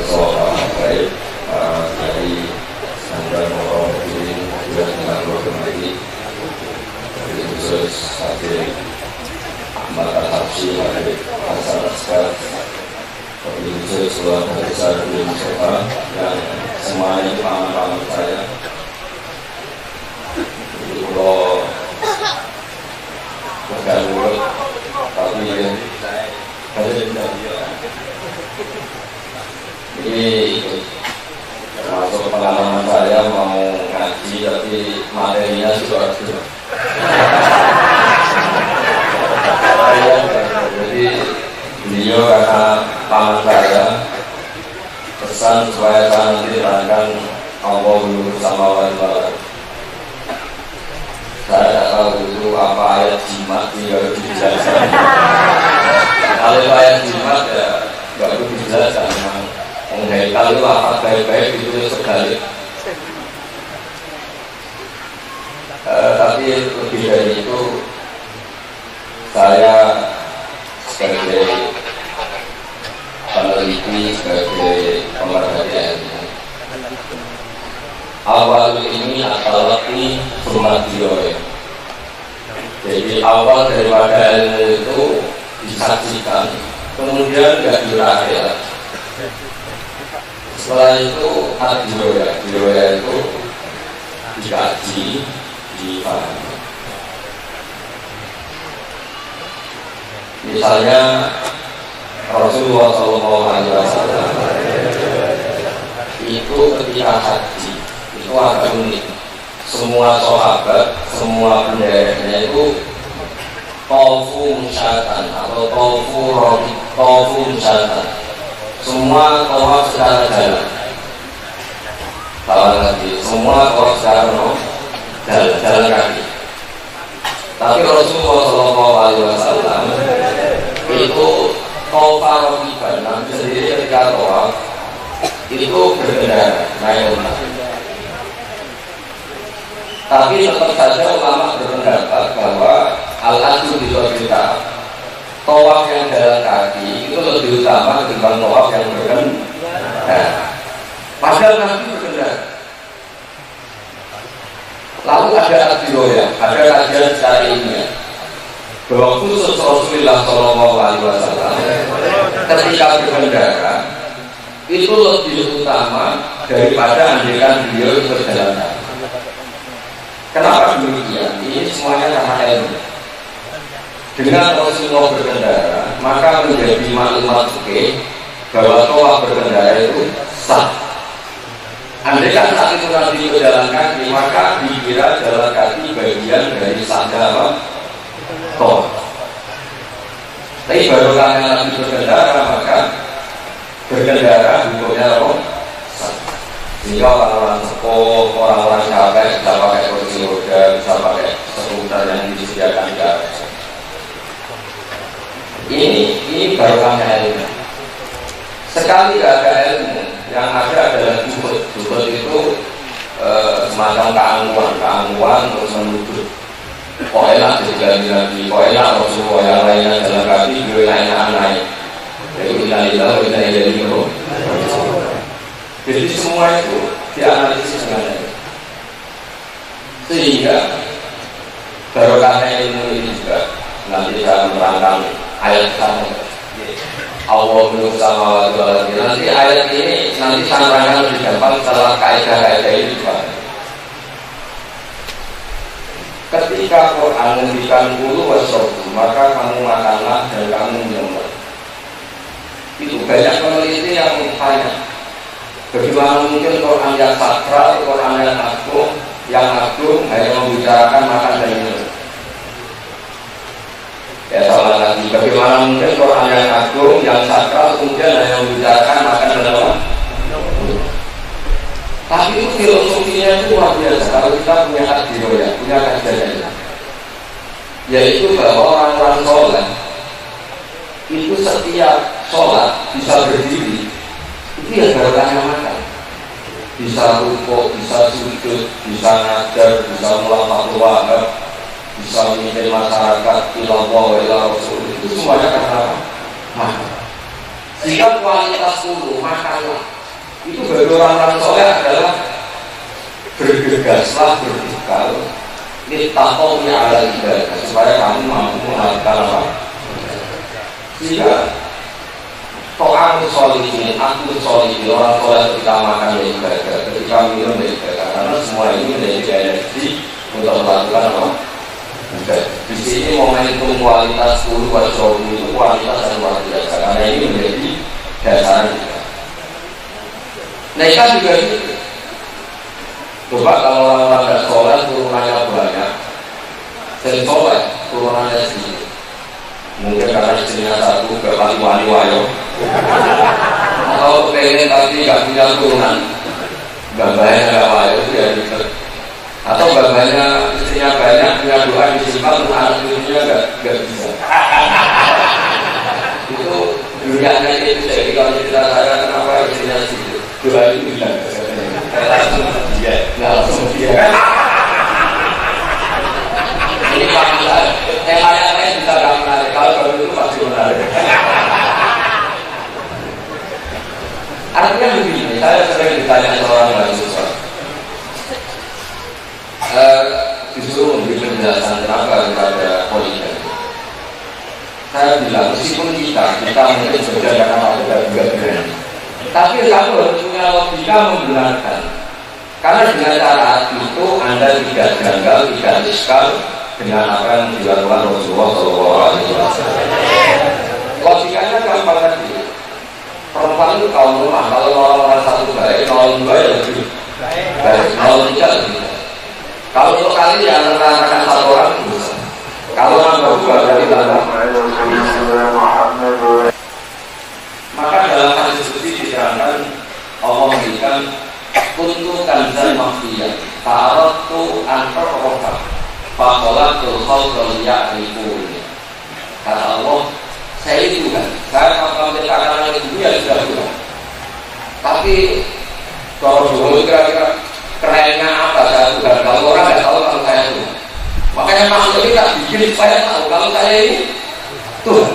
sholat baik dari Sandra Moro Mungkin juga dengan berkembali dari khusus hadir Ahmad Al-Habsyi hadir Hasan Askar dari khusus keluarga besar Beliau Mustafa yang semuanya itu paman-paman saya. Jadi kalau bergabung tapi ini termasuk pengalaman saya mau ngaji tapi materinya sudah jadi beliau karena paman saya pesan supaya saya nanti terangkan Allah dulu sama wali. Saya tidak tahu itu apa ayat jimat yang harus dijelaskan. Kalau ayat jimat ya nggak perlu dijelaskan. Menghekal itu apa baik-baik itu sekali. Tapi lebih dari itu saya sebagai peneliti, sebagai pemerhati ilmu, awal ini adalah ini sumatio ya. Jadi awal daripada ilmu itu disaksikan, kemudian nggak diraih. Setelah itu adiroya itu dikaji, dipahami. Misalnya Rasulullah SAW itu ketika haji itu agak unik. Semua sahabat, semua penderanya itu tofu musyatan atau tofu musyatan. Semua tawaf secara jalan. Kalau nanti semua tawaf secara jalan kaki. Tapi Rasulullah SAW itu tawaf rokiban. Nanti sendiri ketika tawaf itu berkendara naik unta. Tapi tetap saja ulama berpendapat bahwa al-aslu kita tawaf yang jalan kaki itu lebih utama dibanding tawaf yang berkendara. Padahal Nabi berkendara. Lalu ada adiroya, ada kajian secara ilmiah bahwa khusus Rasulullah SAW ketika berkendara itu lebih utama daripada andikan beliau berjalan. Kenapa demikian? Ini semuanya karena ilmu. Dengan Rasulullah berkendara, maka menjadi maklumat fikih bahwa tawaf berkendara itu sah. Andai kan saat itu Nabi berjalan kaki, maka dikira jalan kaki bagian dari sahnya tawaf. Tapi baru karena Nabi berkendara, maka berkendara hukumnya sah. Sehingga orang-orang sepuh, orang-orang capek bisa pakai kursi roda, bisa pakai skuter yang disediakan di atas. Ini barokahnya ilmu. Sekali tidak ada ilmu, yang ada adalah jubut itu semacam keangkuhan terus menuduh. Kok enak jadi kok enak Rasulullah yang lainnya jalan kaki, gue lainnya naik. Jadi jadi jadi semua itu dianalisis dengan ilmu. Sehingga barokahnya ilmu ini juga nanti saya menerangkan ayat sama Allah belum sama lagi. Nanti ayat ini nanti sanaranya lebih gampang setelah kaidah-kaidah ini juga. Ketika Quran menghentikan bulu wasrobu, maka kamu makanlah dan kamu minumlah. Itu banyak peneliti yang tanya, bagaimana mungkin Quran yang sakral, Quran yang agung hanya membicarakan makan dan minum. Ya salah lagi, bagaimana mungkin Quran yang agung, yang sakral kemudian hanya membicarakan makan dan minum. Tapi itu filosofinya itu luar biasa. Kalau kita punya adiroya, punya kajian, yaitu bahwa orang-orang soleh itu setiap sholat bisa berdiri, itu ya barokahnya makan. Bisa rukuk, bisa sujud, bisa ngajar, bisa melafalkan wahab, bisa memimpin masyarakat ilallah wa ila rasul. Itu semuanya karena makan. Sehingga kualitas guru makanlah itu bagi orang-orang soleh adalah bergegaslah berbekal littaqawi ala ibadah supaya kamu mampu melakukan apa? Jika to'amu sholihin, aku sholihin, orang soleh ketika makan ya ibadah, ketika minum ya ibadah, karena semua ini menjadi energi untuk melakukan apa? Di sini momentum kualitas guru wajrobu itu kualitas yang luar biasa, karena ini menjadi dasar juga. Mereka juga gitu. Coba kalau orang-orang tidak soleh turunannya banyak, sering soleh turunannya sedikit. Mungkin karena istrinya satu berkali wali-wayo, atau pengen tapi nggak punya turunan, babanya nggak wayo itu ya gitu. Atau babanya istrinya banyak punya doa disimpan untuk anak cucunya nggak bisa. Itu dunianya itu jadi kalau kita saya kenapa istrinya sedikit doa itu bilang langsung dia nggak langsung dia. Ini panggilan temanya lain bisa nggak menarik, kalau baru itu pasti menarik. Artinya begini, saya sering ditanya seorang mahasiswa, disuruh memberi penjelasan kenapa kepada poligami. Saya bilang meskipun kita mungkin bekerja karena juga berani, tapi kamu harus punya logika membenarkan. Karena dengan cara itu Anda tidak janggal, tidak iskal dengan apa yang dilakukan Rasulullah SAW. Logikanya gampang tadi. Perempuan itu kaum lemah. Kalau orang-orang satu baik, kaum dua ya lebih baik, kaum tiga lebih baik. Kalau untuk kali yang menerangkan satu orang bisa. Kalau nambah dua berarti tambah. Maka dalam hadis seperti diterangkan Allah memberikan untuk kanzan mafiyah ta'aratu antar rohab faqalatul khalqal ya'rifun. Kata Allah, saya itu kan, saya kalau menciptakan itu ya sudah Tuhan. Tapi kalau dulu kira-kira kerennya apa saya Tuhan, kalau orang nggak tahu kalau saya Tuhan. Makanya makhluk ini tak bikin supaya tahu kalau saya ini Tuhan.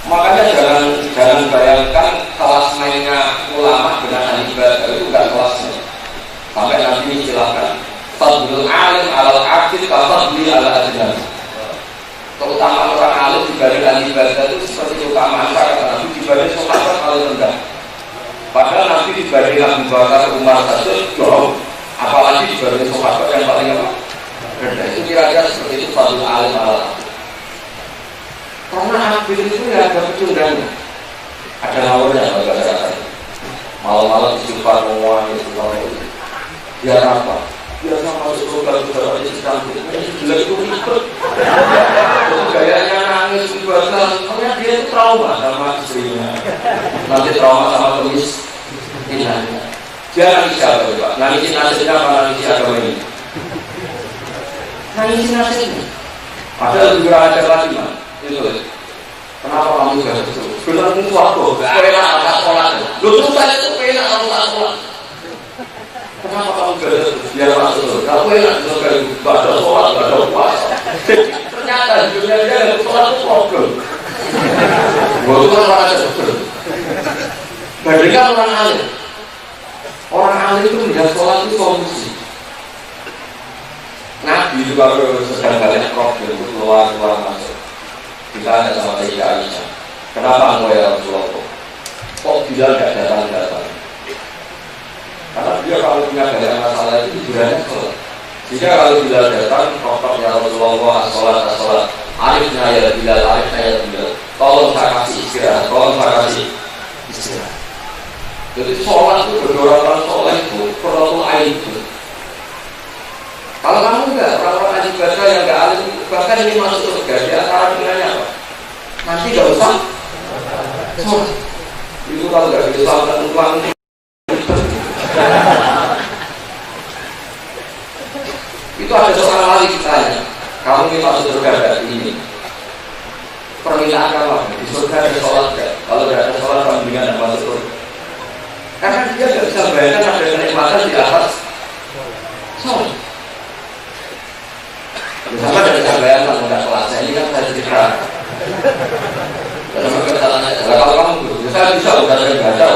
Makanya jangan bayangkan kelas mainnya ulama dengan ahli ibadah itu bukan kelasnya. Sampai nanti silahkan fadlul alim alal akid kafadli ala adnan. Keutamaan orang alim dibanding ahli ibadah itu seperti keutamaan para nabi dibanding sahabat paling rendah. Padahal nanti dibanding Abu Bakar Umar saja jauh, apalagi dibanding sahabat yang paling rendah. Itu kira-kira seperti itu fadlul alim alal akid. Karena ambil itu ya ada pecundangnya, ada lawannya kalau saya katakan. Malam-malam disimpan menguangi semua itu. Biar apa? Biar sama masuk surga juga ada cantik. Ini jelek itu ikut. Gayanya nangis ibadah, karena dia itu trauma sama istrinya. Nanti trauma sama kemiskinannya. Dia nangis siapa coba? Nangisin nasibnya apa nangis agama ini? Nangisin nasibnya. Padahal juga ada lagi mas. Itu kenapa kamu gak betul? Benar itu aku, enak anak sholat. Lu tuh tanya itu enak anak sholat. Kenapa kamu gak betul? Biar masuk. Kamu enak juga gak ada sholat, gak ada puasa. Ternyata dunia dia sholat itu problem. Gua itu kan orang aja betul. Bandingkan orang alim. Orang alim itu melihat sholat itu solusi. Nabi juga sedang banyak problem keluar masuk. Kita ada sama Sayyidah Aisyah. Kenapa engkau ya Rasulullah? Kok Bilal gak datang-datang? Karena dia kalau punya banyak masalah itu hiburannya sholat. Jika kalau Bilal datang, kotor ya Rasulullah, sholat. Arifnya ya Bilal, arifnya ya Bilal. Tolong saya kasih istirahat, tolong saya kasih istirahat. Jadi sholat itu berdorong sholat itu perlu air itu. Kalau kamu enggak, orang-orang ibadah yang enggak alim, bahkan ini masuk surga, di antara pilihannya apa? Nanti enggak usah sholat. Itu kalau enggak bisa sholat ulang itu ada seorang wali ditanya, kamu ini masuk surga enggak ini? Permintaan kamu, di surga ada sholat enggak? Kalau enggak ada sholat, kamu dengan masuk surga. Karena dia enggak bisa bayangkan ada kenikmatan di atas sholat. Sama dari sampean lah mudah kelasnya ini kan saya cerita. Kalau kamu, saya bisa udah sering baca.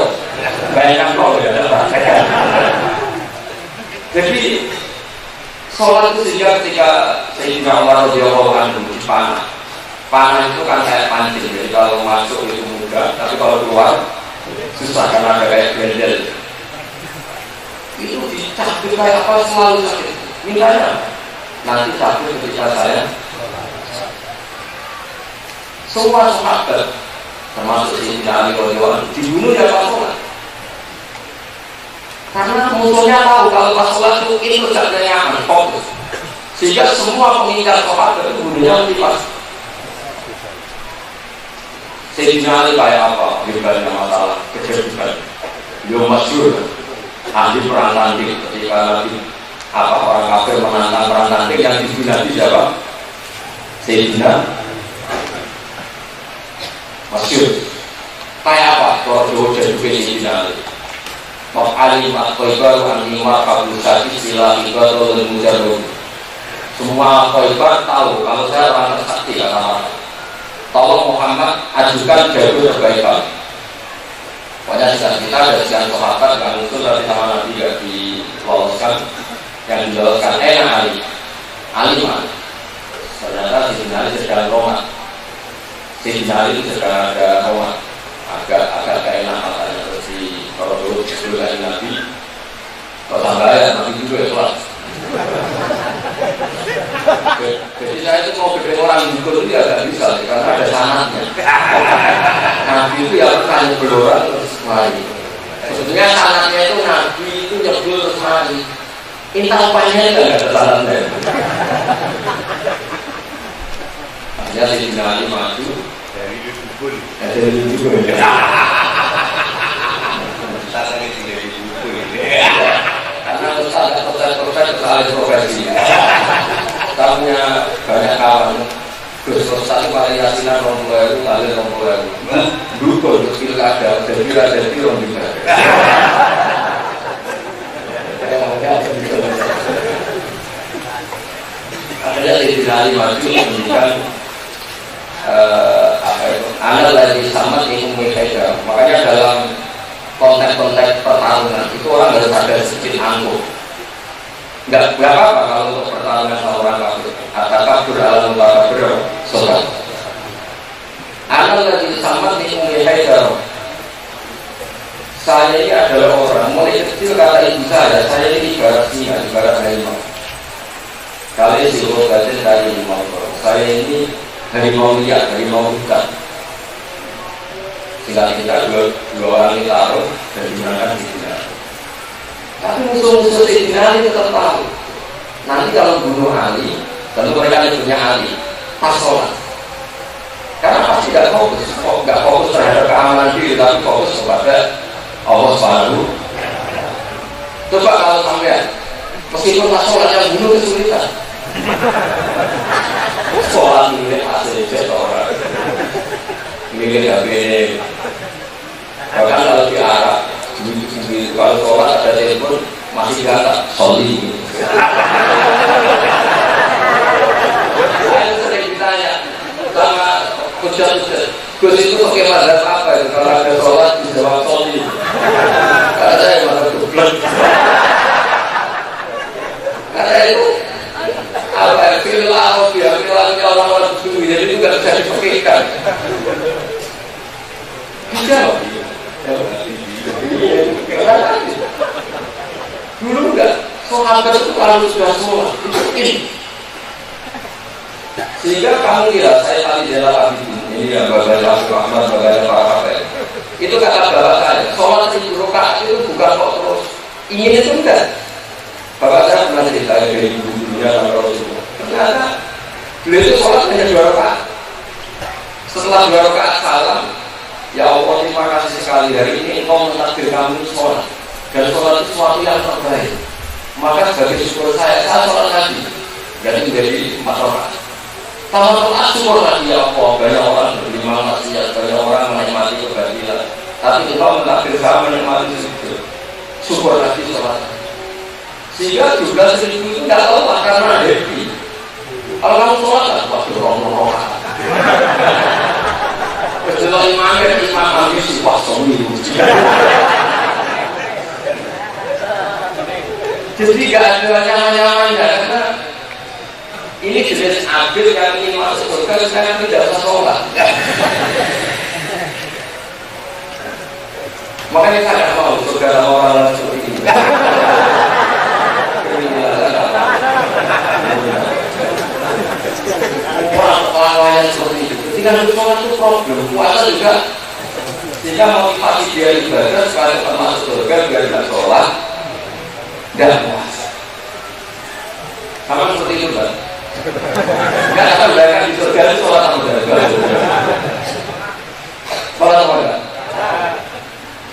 Bayangkan kok ya, jadi sholat itu sehingga ketika Sayyidina Umar radhiyallahu anhu panah itu kan kayak pancing, jadi kalau masuk itu mudah, tapi kalau keluar susah karena ada kayak bendel. Itu dicabut kayak apa selalu sakit. Mintanya nanti cabut ketika saya semua sahabat termasuk Sayyidina Ali radhiyallahu anhu dibunuh ya pas sholat. Karena musuhnya tahu kalau pas sholat itu tidak nyaman, fokus. Sehingga semua pengincar sahabat itu bunuhnya mesti pas. Sayyidina Ali kayak apa? Hebatnya masalah kecerdasan. Beliau masyhur ahli perang tanding ketika Nabi orang kafir menantang perang tanding yang dibinati siapa? Sayyidina masyhur. Kayak apa? Kalau Jawa jadi Sayyidina Ali. Alimat Khoibar anima kabusati sila ibadah dan mujarrud. Semua Khoibar tahu kalau saya orang tersakti kata tolong Muhammad ajukan jalur perbaikan. Pokoknya kita ada sekian sahabat yang usul dari sama Nabi yang diloloskan, yang diloloskan Ali mah. Ternyata Sayyidina Ali sedang Roma. Sayyidina Ali sedang ada Roma. Agak enak katanya terus kalau dulu sebelum dari Nabi kalau tambah ya Nabi juga ikhlas. Jadi saya itu mau gede orang dukul itu ya gak bisa karena ada sanatnya. Nabi itu ya bukan beloran terus mari. Sebetulnya sanatnya itu Nabi itu nyebul terus mari. Intan upahnya itu gak ada sanatnya. Akhirnya Sayyidina Ali maju dari dukul. Dari dukul ya. Karena Ustaz soal profesi tahunya banyak kawan terus Ustaz itu variasinya rombongan kali rombongan dulu untuk pilkada jadi orang juga akhirnya Sayyidina maju menunjukkan anak lagi sama ingin mereka. Makanya dalam konteks pertarungan itu orang harus ada sedikit angkuh. Enggak apa-apa kalau untuk pertarungan sama orang kafir. Kata kafir alam kafir sobat. Anak lagi sama ingin mereka. Saya ini adalah orang mulai kecil kata ibu saya ini ibarat singa, ibarat harimau. Kali silau gajen dari harimau. Saya ini harimau liar, harimau hutan. Sehingga kita dua orang ditaruh dan digunakan di dunia. Tapi musuh-musuh Sayyidina Ali tetap tahu. Nanti kalau bunuh Ali, tentu mereka punya Ali pas sholat. Karena pasti tidak fokus terhadap keamanan diri, tapi fokus kepada Allah Subhanahu. Coba kalau sampai meskipun pas sholat yang bunuh kesulitan. Sholat ini hasil jadi orang. Ini HP bahkan kalau di Arab kalau sholat ada telepon masih kata soli. Saya sering ditanya sama kucing-kucing Gus itu pakai mazhab apa itu kalau ada sholat dijawab soli. Karena saya malah goblok. Karena itu apa filahnya orang-orang dulu jadi itu gak bisa dipakaikan. Tidak. Dulu enggak, sahabat itu kalau sudah sholat itu ini. Sehingga kamu kira saya tadi jalan Abi ini yang bagai Rasul Ahmad bagai Pak itu kata bapak saya, sholat 1000 rakaat itu bukan kok terus ingin itu enggak. Bapak saya pernah cerita dari dunia sama Rasulullah. Ternyata beliau itu sholat hanya 2 rakaat. Setelah 2 rakaat salam, ya Allah terima kasih sekali hari ini engkau mentakdir kami sholat. Dan sholat itu sesuatu yang terbaik. Maka sebagai syukur saya sholat lagi. Jadi menjadi 4 rakaat. Kalau sholat syukur lagi ya Allah, banyak orang berlima maksiat, banyak orang menikmati kebatilan. Tapi engkau mentakdir kami menikmati syukur. Syukur lagi sholat. Sehingga juga 1000 itu tidak tahu karena happy. Kalau kamu sholat, waktu roh-roh kecuali imam kami sih wah somi Jadi gak ada nyaman-nyamannya karena ini jenis abid yang ingin masuk surga sekarang tidak usah sholat. Makanya saya tidak mau surga sama orang seperti ini. Orang-orang yang seperti itu ketika sholat itu problem, puasa juga sehingga motivasi dia ibadah supaya masuk surga biar tidak sholat dan puasa sama seperti itu kan. Enggak akan bayangkan di surga itu sholat sama ibadah. Sholat apa enggak?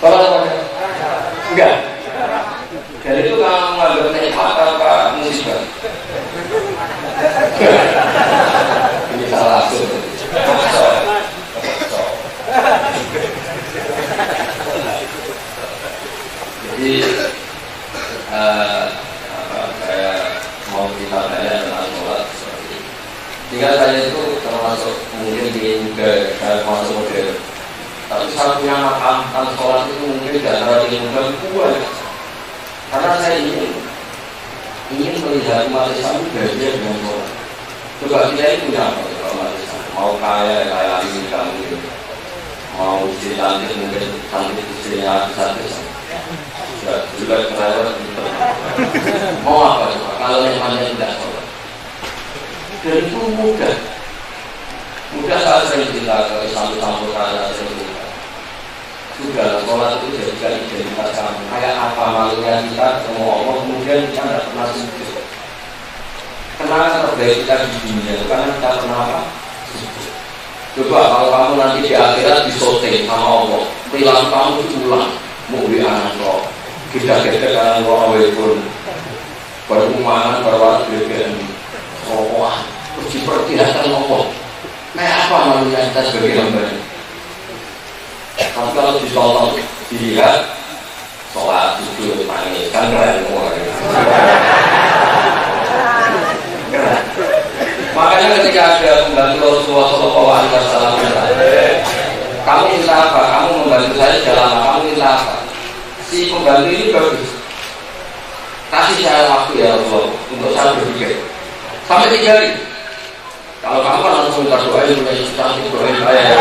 Sholat apa enggak? Enggak. Dan itu kamu mengambil nikmat apa musibah? Ini salah langsung. Jadi saya mau kita tanya tentang sholat seperti ini. Jika saya itu termasuk mungkin di muda, saya termasuk modern. Tapi saya punya makam tentang sholat itu mungkin di antara di muda kuat. Karena saya ingin melihat umat Islam bahagia dengan sholat. Coba kita ini punya apa kalau umat Islam? Mau kaya ini kamu, mau istri cantik mungkin cantik istrinya bisa. Juga kelewat gitu. Mau apa coba? Kalau memangnya tidak sholat. Dan itu mudah saat saya cerita ke Islam-Islam saya cerita. Sudah sholat itu jadikan identitas kamu. Kayak apa malunya kita ketemu Allah, kemudian kita tidak pernah sujud. Kenangan terbaik kita di dunia itu karena kita pernah apa? Coba kalau kamu nanti di akhirat disoting sama Allah, perilaku kamu itu ulang, mau anak roh, kita karena roh pun berumangan berwarna berbeda, roh diperkirakan Allah. Kayak apa malunya kita sebagai hamba? Tapi kalau disolong dilihat sholat sujud nangis kan keren orang. Makanya ketika ada pembantu Rasulullah SAW, kamu minta apa? Kamu membantu saya dalam apa? Kamu minta apa? Si pembantu ini bagus. Kasih saya waktu ya Rasulullah untuk saya berpikir sampai 3 hari. Kalau kamu langsung minta doain, doain saya,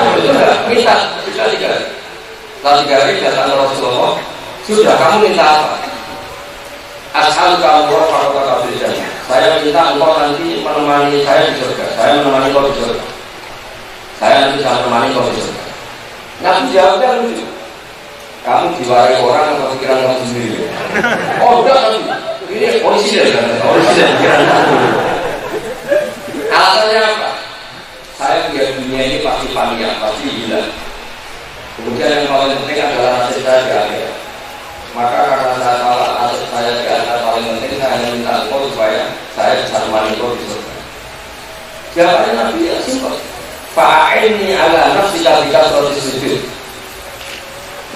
minta bisa 3 hari. Setelah 3 hari datang ke Rasulullah, sudah kamu minta apa? Asal kamu kalau saya minta engkau nanti menemani saya di surga. Saya menemani kau di surga. Saya nanti bisa menemani kau di surga. Nabi jawabnya lucu. Kamu diwarai orang atau pikiran kamu sendiri? Oh enggak Nabi. Ini polisi dan pikiran kamu. Alasannya apa? Saya biar dunia ini pasti panik, pasti hilang. Kemudian yang paling penting adalah nasib saya di akhirat. Maka karena saya salah nasib saya di akhirat paling penting, saya hanya minta engkau supaya saya bisa menemani kau di surga. Jawabannya Nabi ya simpel. Fa'inni ala nafsika bikasrati sujud.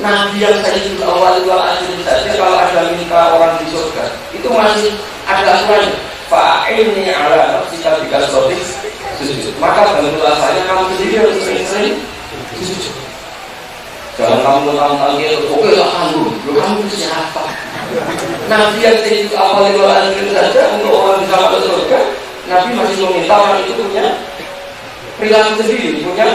Nabi yang saya itu awal akhir saja kalau ada minta orang di surga itu masih ada aturannya. Fa'inni ala nafsika bikasrati sujud. Maka bantulah saya, kamu sendiri harus sering-sering sujud. Jangan kamu tentang dia, oke lah kamu itu siapa? Nabi yang saya itu awal akhir saja untuk orang bisa masuk surga, Nabi masih meminta orang itu punya perilaku sendiri, punya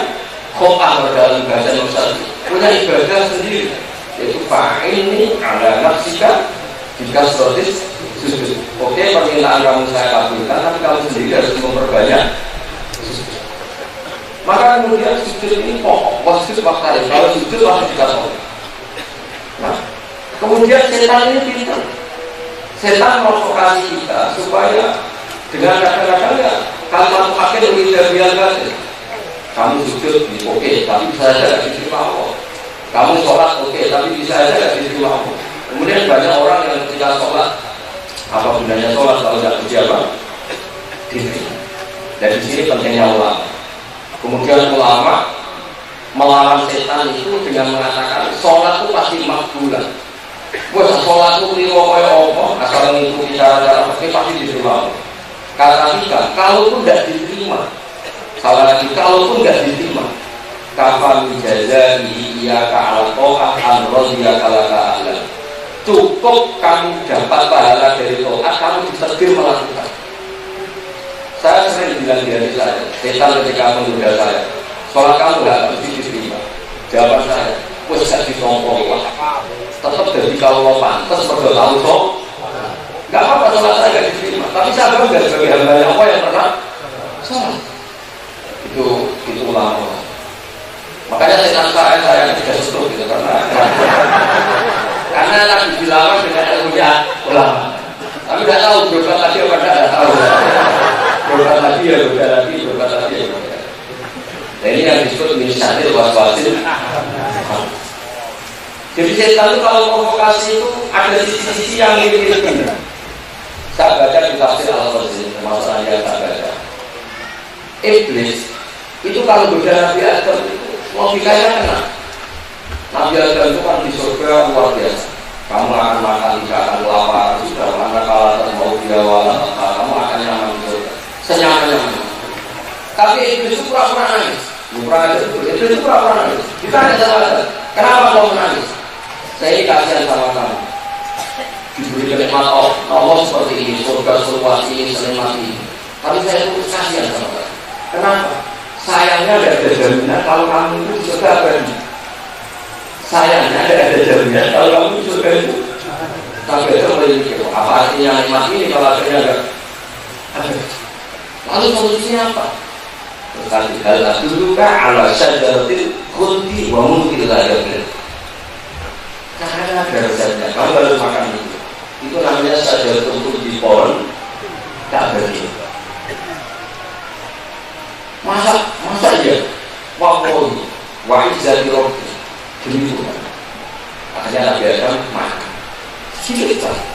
khotbah dalam bahasa Indonesia, punya ibadah sendiri. Yaitu fa'inni ala nafsika bikasratis sujud. Oke, permintaan kamu saya kabulkan, tapi kamu sendiri harus memperbanyak. Maka kemudian sujud ini pokok, sujud waktu kalau sujud pasti dikasih. Nah, kemudian setan ini pintar. Setan provokasi kita supaya dengan kadang-kadang ya kalimat pakai lebih dari biasa. Kamu sujud, oke, tapi bisa saja tidak diterima Allah. Kamu sholat, oke, tapi bisa saja tidak diterima Allah. Kemudian banyak orang yang ketika sholat, apa gunanya sholat kalau tidak puji apa? Diterima. Dan di sini pentingnya ulama. Kemudian ulama melawan setan itu dengan mengatakan sholat itu pasti makbulan. Wah, sholat itu kaya apa? Asal mengikuti cara-cara pasti diterima. Kata kita, kalau pun tidak diterima, salah lagi, kalau pun tidak diterima, kafan jazai iya ka'al to'ah an-roziyah kalaka ahlan. cukup kamu dapat pahala dari taat, kamu ditegur melakukan. Saya sering bilang di hati saya, setan ketika menggoda saya, sholat kamu nggak mesti diterima. Jawaban saya, wes gak ditompo, tetap jadi kalau pantas berdoa tahu kok. Gak apa-apa sholat saya gak diterima, tapi saya bangga sebagai hamba yang apa yang pernah sholat. Itu ulama. Makanya setan saya tidak setuju gitu karena lagi dilawan dengan ilmunya ulama. Tapi tidak tahu berbuat tadi apa tidak tahu. Berbuat tadi ya berbuat lagi, berbuat tadi ya berbuat. Nah, ini yang disebut misalnya was-wasil. Jadi setan itu kalau provokasi itu ada sisi-sisi yang mirip-mirip. Saya baca di tafsir Al-Qur'an, masalah yang saya baca. Iblis itu kalau berjalan Nabi Adam itu logikanya kena. Nabi Adam itu kan di surga luar biasa. Kamu akan makan, tidak akan lapar, sudah mana kalau mau diawal, kamu akan nyaman di surga, senyaman-nyaman. Tapi Iblis itu pura-pura nangis. Iblis itu pura-pura nangis. Ditanya sama Adam, kenapa kamu menangis? Saya ini kasihan sama kamu. Diberi kenikmat Allah seperti ini, surga seluas ini, senikmat ini. Tapi saya itu kasihan sama kamu. Kenapa? Sayangnya tidak ada jaminan kalau kamu itu di surga abadi. Sayangnya tidak ada jaminan kalau kamu di surga itu sampai itu memiliki apa artinya nikmat ini kalau akhirnya enggak ada. Lalu solusinya apa? Tadi hal duluka ala syajaratil khuldi wa mulkil la yablil. Karena ada resepnya, kamu harus makan itu. Itu namanya syajaratul khuldi pohon tak berhenti. Masa iya? Wallahi wa izzati rabbi. Demi Tuhan. Akhirnya Nabi Adam makan. Sedikit saja.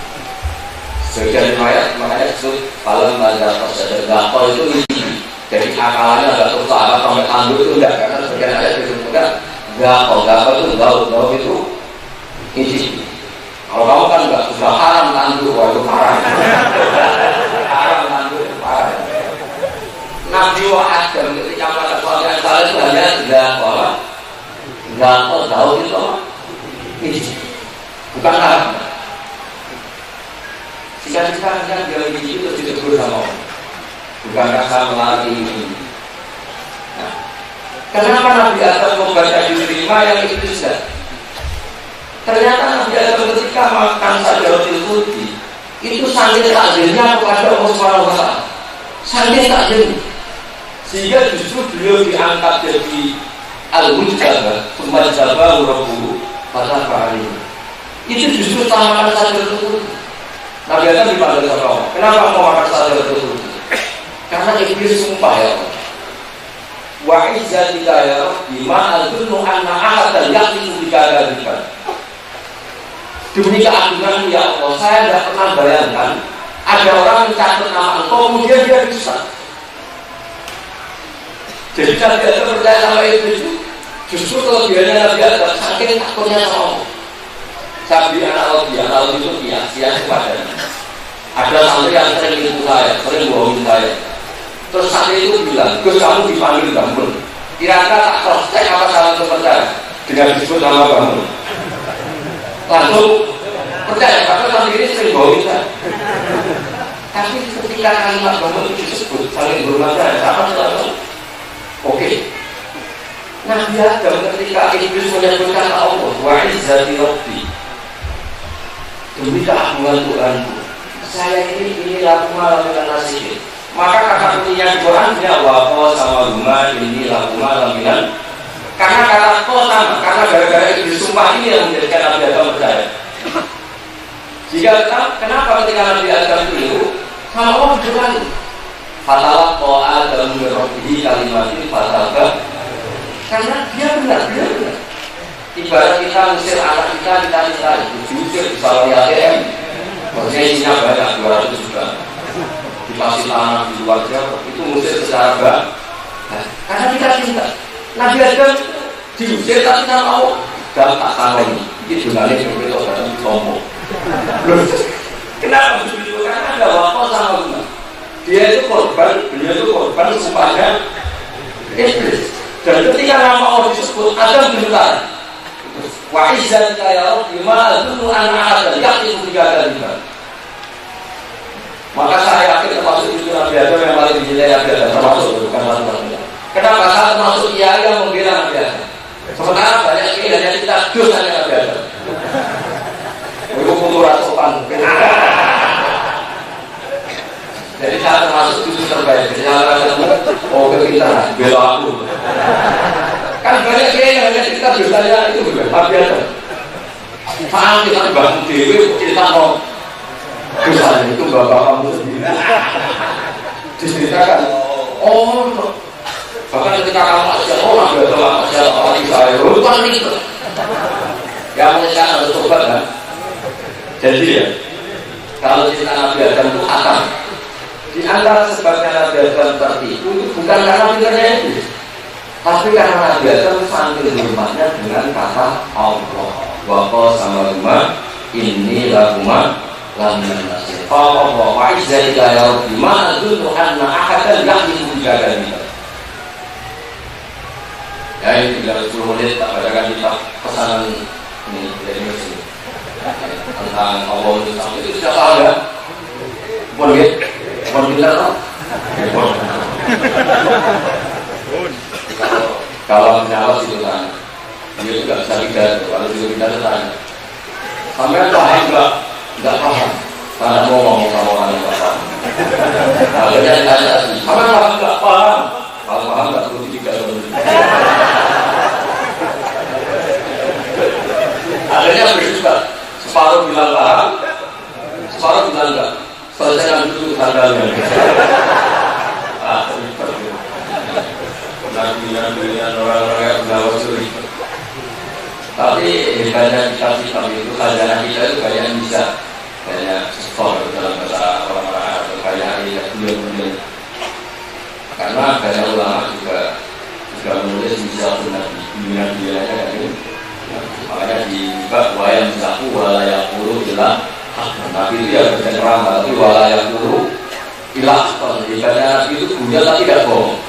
Sebagian riwayat makanya disebut falam madzaqas sadaqah itu ini. Jadi akalannya enggak tersalah sampai tanduk itu enggak, karena sebagian ayat disebutkan gak itu bau itu isi. Kalau kamu kan enggak sudah haram tanduk, wah itu parah. Haram tanduk itu parah. Nabi wa Adam ketika melakukan suatu yang salah itu hanya enggak tahu itu ini bukan haram. Jika dia begini itu ditegur sama Allah. Bukan rasa melari ini. Nah, kenapa Nabi Adam membaca diterima yang itu tidak? Ternyata Nabi Adam ketika makan sajaratul khuldi itu saking takjilnya kepada Allah Subhanahu wa Ta'ala. Saking takjil, sehingga justru beliau diangkat jadi al-mujtaba, sumajaba rabbuhu fataba alaihi. Itu justru tamakan sajaratul khuldi. Nabi Adam dipanggil sama Allah. Kenapa mau makan sajaratul khuldi? Karena Iblis sumpah ya Allah. Wa izzatika ya Rabbi ma azunnu anna ahadan yaqifu bika kadiban. Demi keagunganmu ya Allah, saya tidak pernah bayangkan ada orang mencatat nama engkau kemudian dia bisa. Jadi Nabi Adam percaya sama Iblis, justru kelebihannya Nabi Adam saking takutnya sama Allah. Sabi anak itu sia-sia kepadanya. Ada santri yang sering itu saya, sering bohongin saya. Terus santri itu bilang, Gus kamu dipanggil Bangun. Kira-kira tak cross check apa salah itu percaya dengan disebut nama Bangun. Langsung percaya, karena santri ini sering bohongin saya. Tapi ketika kalimat Bangun itu disebut, saling berhormat saya, sama selalu. Oke. Nabi Adam ketika Iblis menyebutkan Allah, wa izzati rabbi. Demi keagungan Tuhanku, saya ini laku malam dengan nasib. Maka kata kuncinya di Quran dia waqo sama rumah ini laku malam dengan. Karena kata ko sama, karena gara-gara Iblis sumpah ini yang menjadikan Nabi Adam percaya. Jika kenapa ketika Nabi Adam dulu sama Allah berdoa, fatalah ko Adam berrobihi kalimatin fataba. Karena dia benar. Ibarat kita ngusir anak kita diusir di salon ATM, maksudnya isinya banyak 200 juta, dikasih tanah di luar jauh, itu ngusir secara baik. Karena kita cinta. Nabi Adam diusir tapi tak mau, dan tak tahu ini jurnalnya berbeda dalam kelompok. Kenapa begitu? Karena ada waktu sama guna. Dia itu korban, beliau itu korban supaya Iblis. Dan ketika nama Allah disebut, Adam bentar. Wa izzan ya Rabbi ma dulu anak ada yakni 3 kali. Maka saya yakin termasuk itu Nabi Adam yang paling dicintai Nabi Adam, termasuk bukan satu-satunya. Kenapa? Saat masuk kiai yang membela Nabi Adam. Sementara banyak kiai hanya kita dosanya Nabi Adam. Itu kultur sopan. Jadi saya termasuk itu terbaik. Jangan oh kepintaran, bela aku. Kan banyak kiai yang hanya kita dosanya itu Nabi Adam. Saat kita bangun dewi, kita mau dosanya itu bapak kamu sendiri. Diceritakan, oh, bahkan ketika kamu masih orang berdoa, masih orang Israel, lupa nih. Yang mereka harus coba kan. Jadi ya, kalau cerita Nabi Adam itu akal. Di antara sebabnya Nabi Adam tertipu itu bukan karena pintarnya itu, tapi karena Nabi Adam sambil hormatnya dengan kata Allah. Waqo sama rumah ini lahuma lamin nasir. Allah wa'izzaika ya Rabbi ma adunnu anna ahadan yahdimu jaga kita. Ya ini tinggal 10 menit tak bacakan kitab pesanan ini dari Mesir tentang Allah itu sudah tahu ya? Boleh? Boleh kita tahu? Kalau menjawab itu kan dia juga bisa tidak, kalau juga tidak tanya sampai paham enggak paham karena mau ngomong sama orang yang enggak paham akhirnya ditanya sampai paham enggak paham kalau paham enggak perlu tiga akhirnya berdebat separuh bilang paham separuh bilang enggak selesaikan dulu tanggalnya Nabi-nabian orang-orang yang berlawan suri. Tapi hebatnya kitab-kitab itu khazanah kita itu banyak bisa banyak skor dalam bahasa orang-orang atau banyak yang beliau-beliau. Karena banyak ulama juga menulis misal Nabi dunia-dunia kan itu. Makanya di bab wayang saku walayakulu ilah Nabi itu ya berceramah tapi walayakulu ilah hebatnya Nabi itu dunia tapi tidak bohong.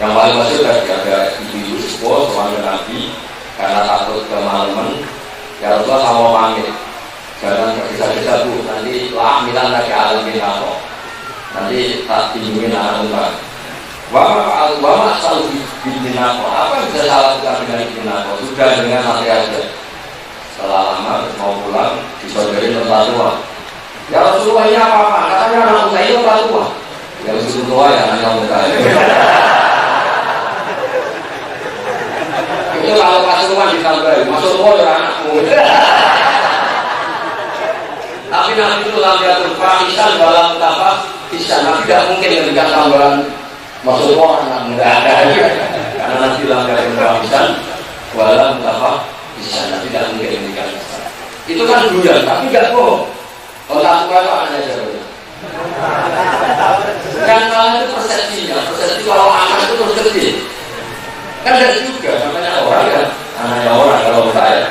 Yang paling masyhur ada ibu-ibu sepuh sama Nabi karena takut kemalaman ya Rasulullah sama pamit jangan tergesa-gesa bu nanti lahmilan lagi alam binatang nanti tak tinjumin anak unta wama selalu binatang apa yang bisa salah kita dengan binatang sudah dengan nanti aja setelah lama mau pulang disodori tempat tua ya Rasulullah ini apa-apa katanya anak unta itu tempat tua yang sudah tua ya anak unta itu kalau pasukan ditambahin masuk rumah ya anakmu tapi Nabi itu lampiatul fahisan dalam tafas bisa Nabi tidak mungkin memberikan tambahan masuk rumah anakmu karena Nabi lampiatul fahisan dalam tafas bisa Nabi tidak mungkin memberikan itu kan bulan tapi tidak bohong kalau tak suka itu anaknya saja yang salah itu persepsinya persepsi kalau anak itu terus kecil kan ada juga namanya orang ya namanya orang kalau saya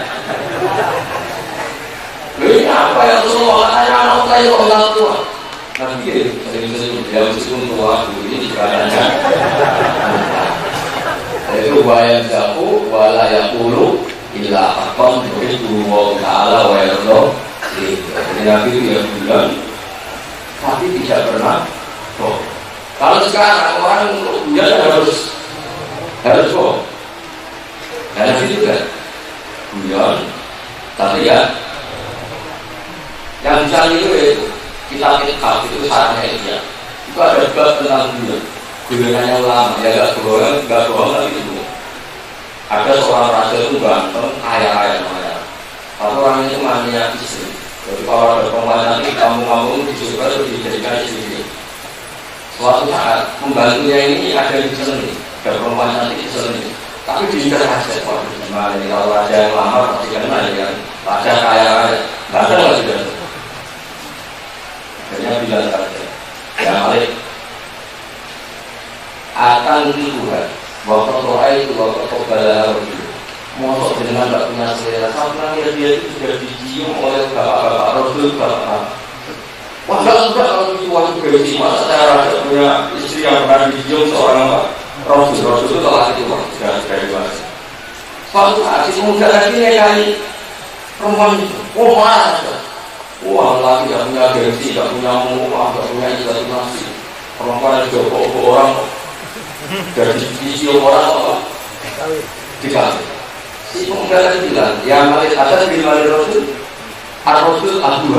ini apa yang semua katanya anak saya orang tua nanti sering-sering dia meskipun tua ini dikatakan itu wayang jaku walayakulu illa akon beribu wa ta'ala wa yardo jadi Nabi itu yang bilang tapi tidak pernah kalau sekarang orang dia harus kok karena itu juga guyon tapi ya yang bisa itu kita itu sarannya itu ada bab tentang guyonannya ulama ya gak bohong tapi itu ada seorang raja itu ganteng kaya namanya tapi orang itu mania istri jadi kalau ada perempuan nanti kamu disuruh itu dijadikan istri suatu saat pembantunya ini ada di sini ada perempuan nanti keselin tapi diingat saja gimana ini kalau raja yang lama pasti kenal ya raja kaya nggak ada lah juga akhirnya bilang saja ya Malik akan Tuhan bahwa doa itu bahwa kebala mosok dengan nggak punya selera sampai dia itu sudah dicium oleh bapak-bapak Rasul bapak wah nggak kalau itu waktu berisi masa saya raja punya istri yang pernah dicium seorang apa Rasul itu telah itu sudah dewasa Suatu saat si pemuda tadi nikahi perempuan itu, marah. Wah, lagi gak punya gengsi, gak punya muka, gak punya imajinasi. Perempuan juga bawa orang dari video orang apa? Dikasih. Si pemuda tadi bilang, yang malik atas di malik Rasul, Ar-Rasul Abu.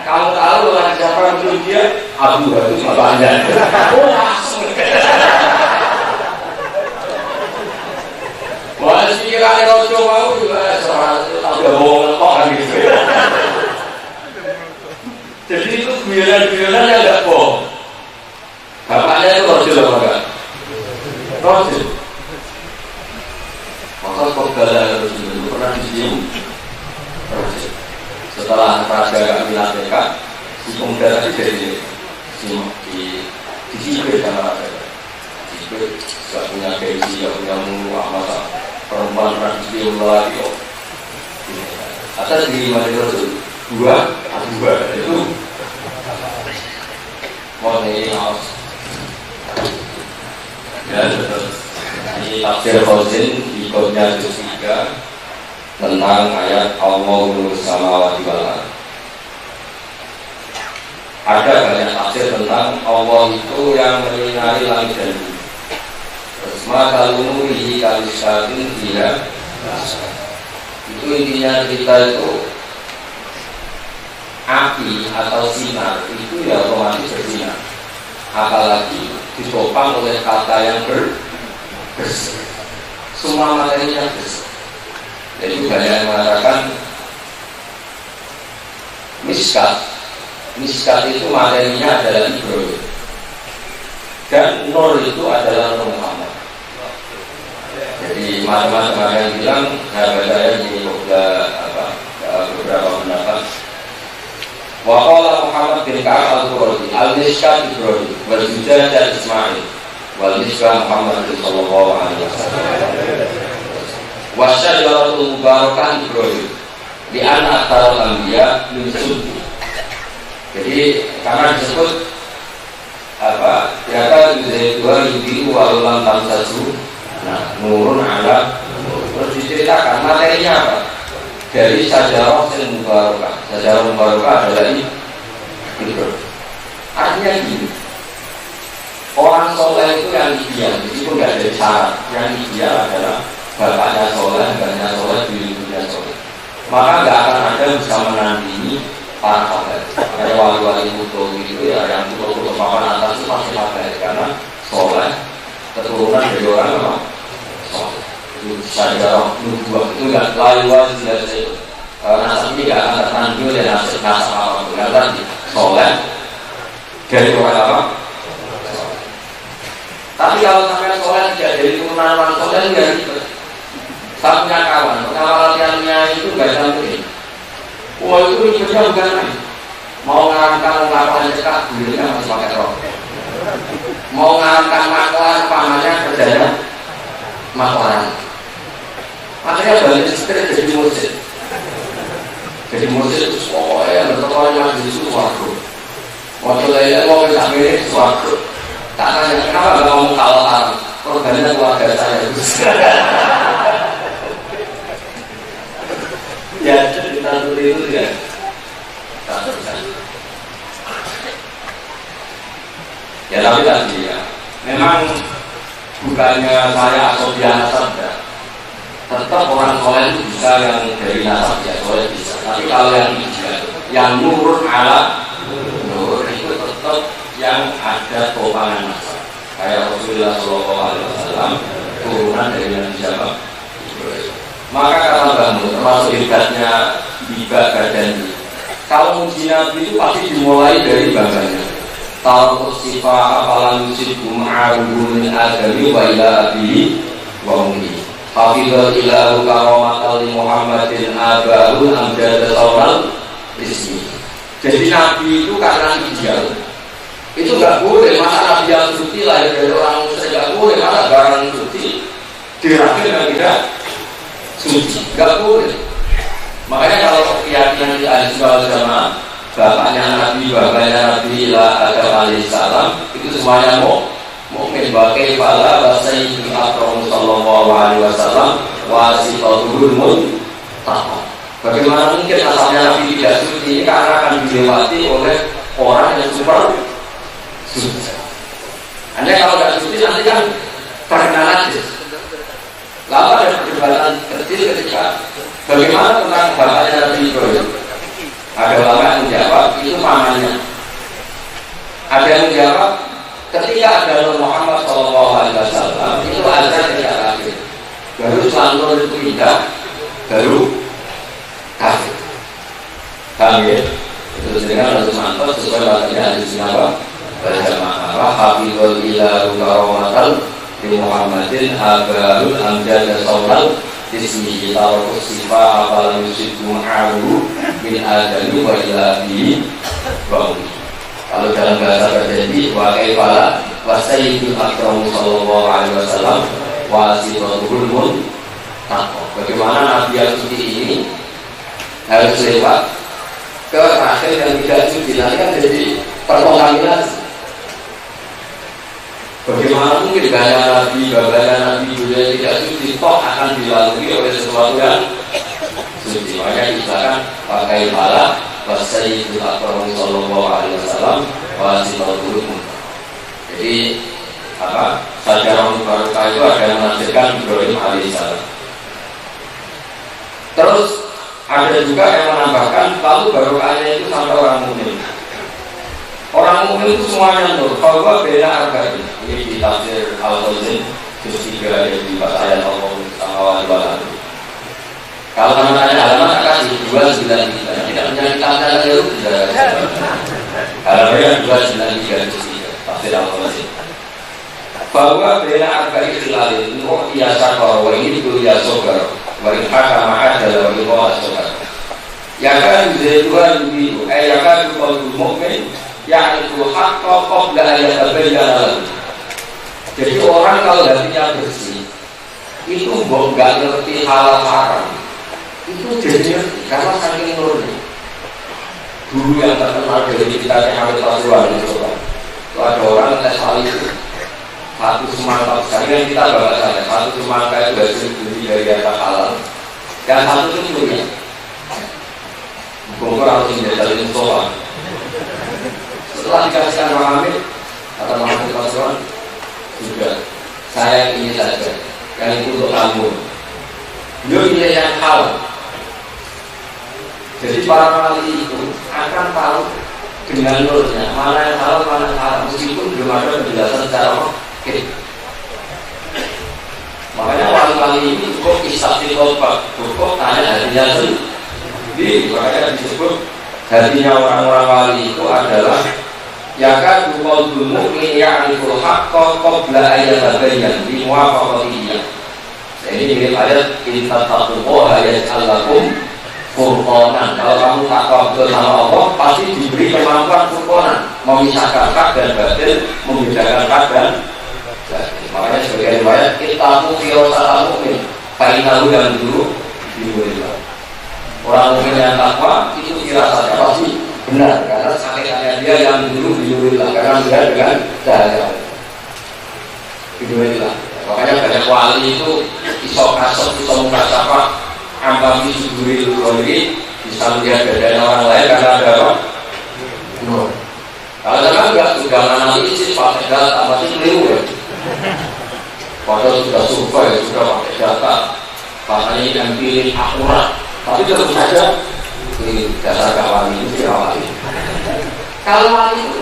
Kamu tahu orang siapa yang dia? Abu itu bapaknya. Langsung. Wah, pikirannya rojo mau juga soal ada bohong kan gitu. Jadi itu guyonan yang enggak bohong. Bapaknya itu rojo apa enggak? Rojo. Maka kebala rojo itu pernah disium. Setelah raja gak minat mereka, si pemuda tadi dari disipir sama raja. Disipir, gak punya gengsi, gak punya muka masa. Perempuan tradisi lagi kok. Atas diri mati Rasul dua itu mulai ngawas. Ya terus ini tafsir Fauzin di kodnya ketiga tentang ayat Allah samawati wal ardh. Ada banyak tafsir tentang Allah itu yang menyinari langit dan bumi. Maka lumuri kalisatin dia itu intinya kita itu api atau sinar itu ya otomatis bersinar, apalagi ditopang oleh kata yang bersih, semua materinya bersih. Jadi banyak yang mengatakan miskat itu materinya adalah Ibrahim dan Nur itu adalah Nur Muhammad. Jadi macam-macam yang bilang, saya ini beberapa pendapat. Waqala Muhammad bin Ka'ab al-Quradi al-Mishkat Ibrahim wal-Zujaj Ismail wal-Mishkat Muhammad bin Sallallahu Alaihi Wasallam wasyajaratul mubarakah Ibrahim li'anna aktaral anbiya min sunni. Jadi karena disebut kira-kira dua yubi'u walulam tamsasu. Nah, nurun ala terus diceritakan materinya apa? Dari sajarah yang mubarakah. Sajarah mubarakah adalah itu. Artinya gini, orang soleh itu yang ideal, meskipun tidak ada syarat. Yang ideal adalah bapaknya soleh, mbaknya soleh, dirinya soleh. Maka nggak akan ada yang bisa menandingi para sahabat. Kayak wali-wali putu gitu ya, yang putu-putu papan atas itu pasti pakai karena soleh, keturunan dari orang apa? Soleh. Itu sajarah nubuah itu nggak lalu tidak itu. Nasab ini nggak akan tertanjung dan nasib apapun. Nggak tadi soleh dari orang apa? Soleh. Tapi kalau sampai soleh tidak dari turunan orang soleh nggak ribet. Saya punya kawan, pertama latihannya itu nggak sampai. Wah itu ribetnya bukan main. Mau ngarangkan melakukan cekak, dulunya masih pakai rok. Mau ngarangkan maklar, pamannya kerjanya maklaran. Makanya balik istri jadi musik. Jadi musik itu soalnya bertokohnya di situ suatu. Waktu lainnya mau bisa mirip suatu. Tak tanya kenapa gak ngomong kalah. Korbannya keluarga saya itu. Ya cerita seperti itu ya. Ya tapi tadi ya, memang bukannya saya atau dia nasab ya. Tetap orang soleh itu bisa yang dari nasab ya soleh bisa. Tapi kalau yang ideal, yang nurun ala nur itu tetap yang ada topangan nasab. Kayak Rasulullah SAW turunan dari Nabi siapa? Maka kata Bangmu termasuk hebatnya Biba Gadani. Kalau muji Nabi itu pasti dimulai dari bangganya. Kalau sifat apalan musibku ma'aruhu min adami wa ila abihi wa ummi. Hafidhal ilahu karomatal li Muhammadin abahul amjad saural ismi. Jadi Nabi itu karena ideal. Itu nggak boleh, masa Nabi yang suci lahir dari orang musyrik nggak boleh, masa barang suci dirakit dengan tidak suci, nggak boleh. Makanya kalau keyakinan di Al-Jawal Jamaah, bapaknya Nabi Adam alaihissalam itu semuanya mukmin bagai pala Sayyidul Akram sallallahu alaihi wasallam wasitatul muntaqam. Bagaimana mungkin asalnya Nabi tidak suci ini karena akan dilewati oleh orang yang super suci. Anda kalau tidak suci nanti kan terkena najis. Lalu ada perdebatan kecil ketika bagaimana tentang bapaknya Nabi Ibrahim. Ada ulama yang menjawab itu pamannya. Ada yang menjawab ketika ada Muhammad SAW itu azan tidak kafir. Baru selanjutnya itu tidak, baru kafir. Paham ya? Itu dengan Rasulullah sesuai bahasanya hadisnya apa? Berjamaah hafizul ilahu karomatal di Muhammadin abarul amjad sautal ismihi tawakus sifah apalam yusidu ma'ahu min adami wa ilahi ba'uni. Kalau dalam bahasa terjadi wa kaifala wa sayyidul akram sallallahu alaihi wasallam wa sifatuhul muntaqam. Bagaimana Nabi yang suci ini harus lewat ke akhir yang tidak suci, nanti kan jadi terkontaminasi. Bagaimana mungkin gaya Nabi, babagan Nabi juga tidak suci, toh akan dilalui oleh sesuatu yang suci. Makanya dikatakan pakai pala wasayyidul akram sallallahu alaihi wasallam wa sifatuhul muntaqam. Jadi apa? Sajarah Mubarakah itu ada yang menafsirkan Ibrahim alaihissalam. Terus ada juga yang menambahkan lalu barokahnya itu sampai orang mukmin. Orang mukmin itu semuanya nur. Bahwa beda arba'in. Ini di tafsir Al-Qazin juz 3 di bahasa ayat Allah Subhanahu wa taala. Kalau namanya halaman akan kasih 293. Tidak menjadi tanda baru tidak. Halaman 293 juz 3 tafsir Al-Qazin. Bahwa beda arba'in khilalin nur ya syakar wa itu ya sabar. Wa in hakama adala wa iqala sabar. Ya kan dua itu ya kan qalbul mukmin yaitu haqqa qabla an yatabayyana lahu. Jadi orang kalau hatinya bersih itu enggak ngerti halal haram. Itu jadi karena saking nurnya. Guru yang terkenal dari kita Muhammad Rasulullah itu ada orang tes hal itu. Satu semangka, sekarang kita bahas saja. Satu semangka itu hasil beli dari harta halal, dan satu itu punya. Bongkar harus menjadi soal. Setelah dikasihkan Muhammad, kata Muhammad Rasulullah, sudah saya ini saja, yang itu untuk kamu. Beliau pilih yang halal. Jadi para wali itu akan tahu dengan nurnya mana yang halal, mana yang haram, meskipun belum ada penjelasan secara okay. Makanya wali-wali ini cukup isati tobat, cukup tanya hatinya sendiri. Makanya disebut hatinya orang-orang wali itu adalah yakan qalbul mu'min ya'riful haqqa qabla an yatabayyana bi muwafaqatihhi. Ini mirip ayat inna taqullaha yaj'al lakum furqanan. Kalau kamu takwa betul sama Allah, pasti diberi kemampuan furqanan, memisahkan hak dan batil, membedakan hak dan makanya sebagai riwayat kita firasat mukmin fainahu yang dulu dimuliakan. Orang mukmin yang takwa itu firasatnya pasti benar karena hakikatnya dia yang dulu dimuliakan karena dia dengan cahaya dimuliakan. Makanya banyak wali itu iso kasut, iso mukasafah ambami suduril qawli, bisa melihat dadanya orang lain karena ada apa? Nur. Kalau jangan enggak sudah nanti sih pakai data masih keliru ya. Padahal sudah survei, sudah pakai data, katanya yang pilih akurat, tapi tetap saja ini dasar kawan ini tidak wali. Kalau wali itu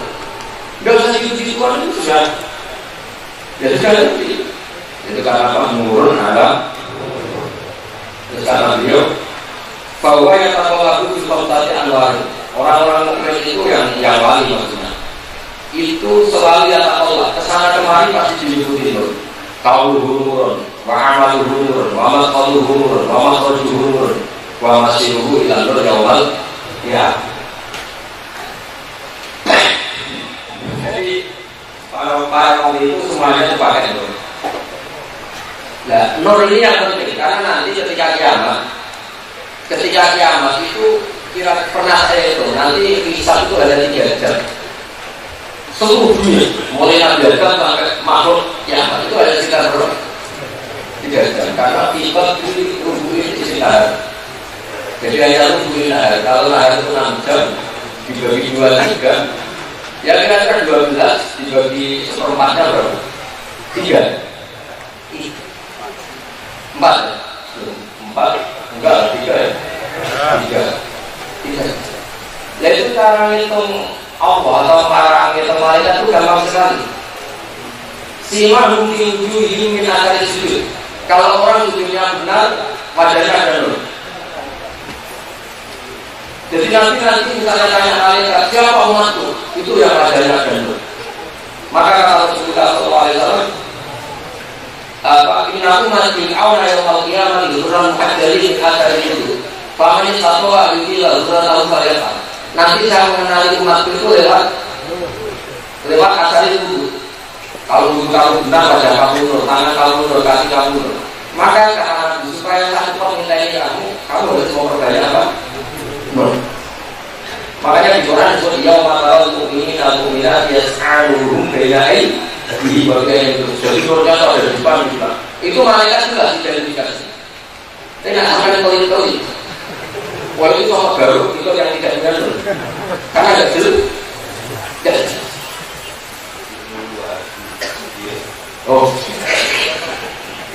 nggak usah diuji Tuhan itu sudah, ya sudah lebih. Itu karena penurun ada, terus karena beliau, bahwa yang tak laku di fakultasi Anwar, orang-orang mukmin itu yang wali maksudnya. Itu selalu yang tak Allah kesana kemari pasti diikuti nur. Qauluhu nurun wa amaluhu nurun wa maqaluhu nurun wa makhrajuhu nurun wa masiruhu ila nur yaumal ya. Jadi para wali itu semuanya dipakai nur. Nah, nur ini yang penting karena nanti ketika kiamat itu kira pernah saya itu nanti hisab itu ada 3 jam. seluruh dunia, mulai Nabi Adam sampai makhluk kiamat itu ada sekitar berapa? 3 jam. Karena kita rubuhin di sini nahar. Jadi hanya rubuhin nahar. Kalau nahar itu 6 jam dibagi 2-3, ya kira-kira 12 dibagi seperempatnya berapa? 3, 4, enggak 3 ya? 3. Jadi cara ngitung Allah atau para ngitung malaikat itu gampang sekali. Sima mungkin wujuhihim min athari sujud. Kalau orang sujudnya benar, wajahnya ada nur. Jadi nanti misalnya tanya malaikat, siapa umatku? Itu yang wajahnya ada nur. Maka kata Rasulullah SAW, inna ummati auna yawmal qiyamah dzurran muhajjalin athari sujud. Faman istata'a yudilla dzurran al-fariqah. Nanti saya mengenali umatku itu lewat asal itu. Kalau kamu benar wajah kamu nur, tangan kamu nur, kaki kamu nur. Maka karena supaya satu pemintai kamu harus memperbanyak apa? Nur. Makanya di Quran disebut yaumul mu'minin al-mu'minat yas'aluhum bainai di bagian itu. Jadi nurnya itu ada di depan juga. Itu malaikat juga identifikasi. Tidak sampai poin-poin. Walau itu sama baru, itu yang tidak benar. Karena ada jelas. Oh,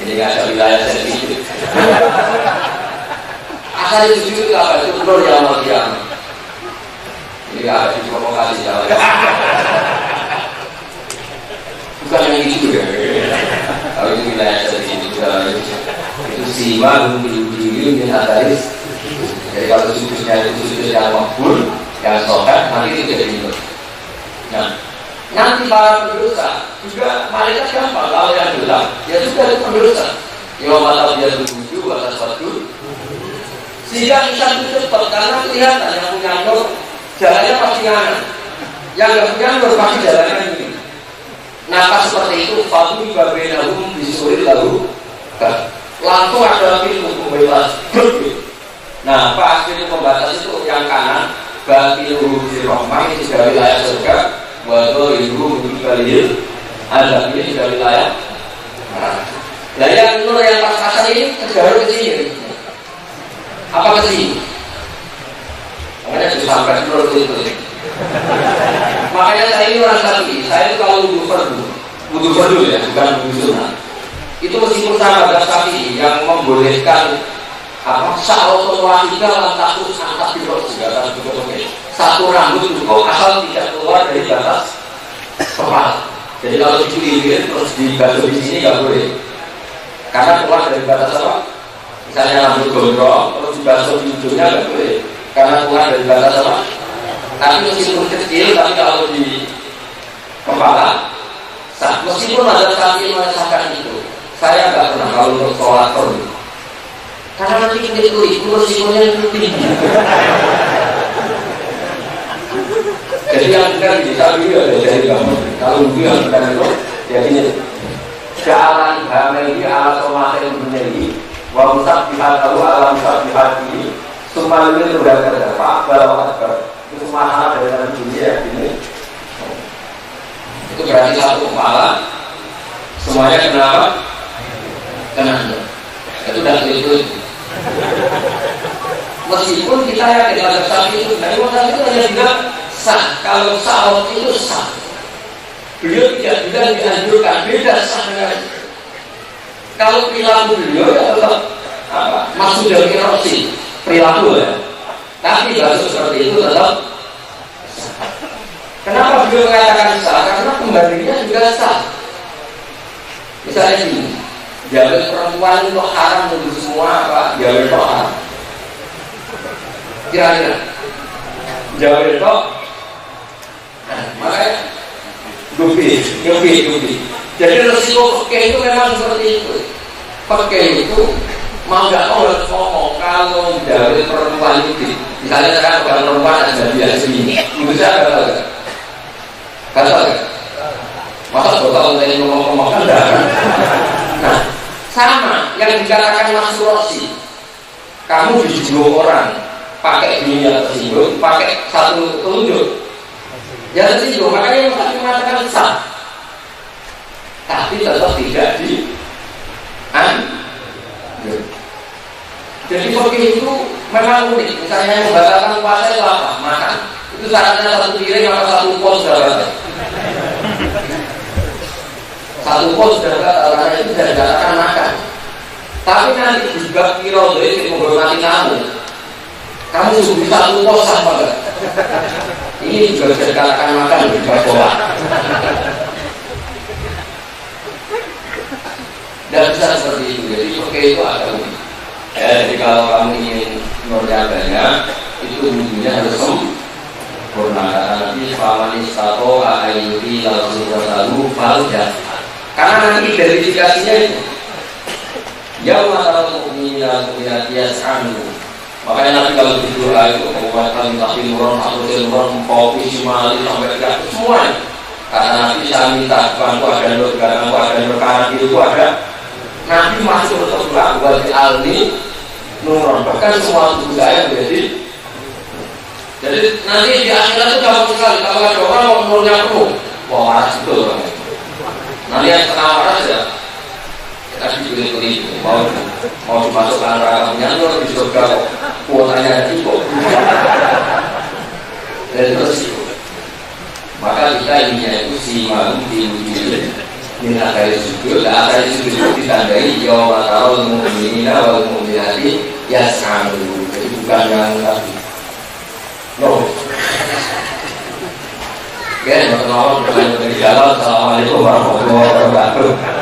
ini nggak ada wilayah sensitif. Asal itu apa? Itu nur yang mau diam. Ini nggak ada provokasi jalan. Bukan yang itu ya. Kalau itu wilayah sensitif itu sima bumi yang ataris. Jadi kalau sujudnya itu sujud yang makbul, yang sholat, nanti itu jadi nur. Nah, nanti para pendosa juga malaikat gampang. Kalau yang bilang, ya sudah itu pendosa. Ya mata dia tujuh, mata satu. Sehingga bisa tutup karena kelihatan yang punya nur jalannya pasti kanan. Yang nggak punya nur pasti jalannya ini. Nah, pas seperti itu, Fatu Babelahum disuruh lalu langsung ada pintu pembebas. Nah, pas pintu pembatas itu yang kanan, bagi urusi rohmah itu sudah wilayah surga, walau ibu mungkin ada ini sudah wilayah. Nah, yang nur yang pas-pasan ini terjauh ke sini. Apa ke sini? Makanya sudah sampai nur itu. Makanya saya ini orang sapi. Saya itu kalau wudhu fardu ya, bukan wudhu sunnah. Itu meskipun sama ada sapi yang membolehkan apa sa'atun wahidah lan takus angkat birok juga satu rambut cukup asal tidak keluar dari batas kepala. Jadi kalau dipilih terus dibasuh di sini nggak boleh karena keluar dari batas apa? Misalnya rambut gondrong terus dibasuh di ujungnya nggak boleh karena keluar dari batas apa? Tapi meskipun kecil tapi kalau di kepala meskipun ada sapi merasakan itu saya nggak pernah kalau untuk sholat fardu. Karena nanti kita itu resikonya itu tinggi. Jadi yang benar bisa juga dari kamu. Kalau yang benar itu, jadi jalan damai di alat omaten menjadi wamusab pihak tahu alam musab pihak ini. Semua ini sudah terdapat bahwa itu mahal dari dalam dunia ini. Itu berarti satu kepala. Semuanya kenapa? Kenapa? Itu dah itu. Meskipun kita yakin ada sapi itu, dari mana itu hanya bilang sah. Kalau sahot itu sah, beliau tidak bilang dianjurkan, beda sah dengan. Kalau perilaku beliau ya tetap apa? Maksud dari erosi perilaku ya. Tapi bahasa seperti itu tetap. Kenapa beliau mengatakan sah? Karena pembandingnya juga sah. Misalnya gini. Jawab perempuan itu haram untuk semua apa? Jawab itu haram. Kira-kira jawab itu makanya gupi. Jadi resiko pakai itu memang seperti itu. Pakai itu mau nggak mau harus ngomong kalau jawab perempuan itu. Misalnya sekarang bukan perempuan ada dia sini, bisa nggak? Kata masa total dari ngomong-ngomong kan dah. Nah. Sama yang dikatakan Mas Rosi, kamu dijuluh orang pakai dunia tersinggung, pakai satu telunjuk Ya tersinggung, makanya yang tadi mengatakan sah, tapi tetap tidak jadi fakih itu memang unik. Misalnya yang membatalkan puasa itu apa? Makan. Itu syaratnya satu piring atau satu pos sudah batal. Satu pos sudah batal karena itu sudah dikatakan makan. Tapi nanti juga kira itu menghormati kamu. Kamu sudah satu pos sama enggak? Ini juga bisa dikatakan makan juga sholat. Dan bisa seperti itu. Jadi oke itu ada unik. Jadi kalau kamu ingin menjaganya, itu wujudnya harus sempurna. Nanti famani stato ayuti lalu lalu faludah. Karena nanti verifikasinya itu. Ya mata mukminah mukminatias anu. Makanya nanti kalau di doa itu kekuatan tapi nuron atau nuron kopi simali sampai ke semua. Karena nanti saya minta bantu ada doa, ada doa itu ada. Nanti masuk ke doa buat almi nuron. Bahkan semua tubuh saya menjadi. Jadi nanti di akhirat itu gampang sekali. Kalau ada orang mau nurnya penuh, wah waras betul orang itu. Nanti yang tengah waras ya. Kita dipilih-pilih mau dimasukkan neraka penyandur di surga kok kuotanya cukup. Dan terus itu maka kita ininya itu si malu diwujudin minta dari sudut dan dari sudut itu ditandai ya matarol mu'minina wal mu'minati ya sanggup. Jadi bukan yang tadi no. Oke, perkenalan dari dalam. Assalamualaikum warahmatullahi wabarakatuh.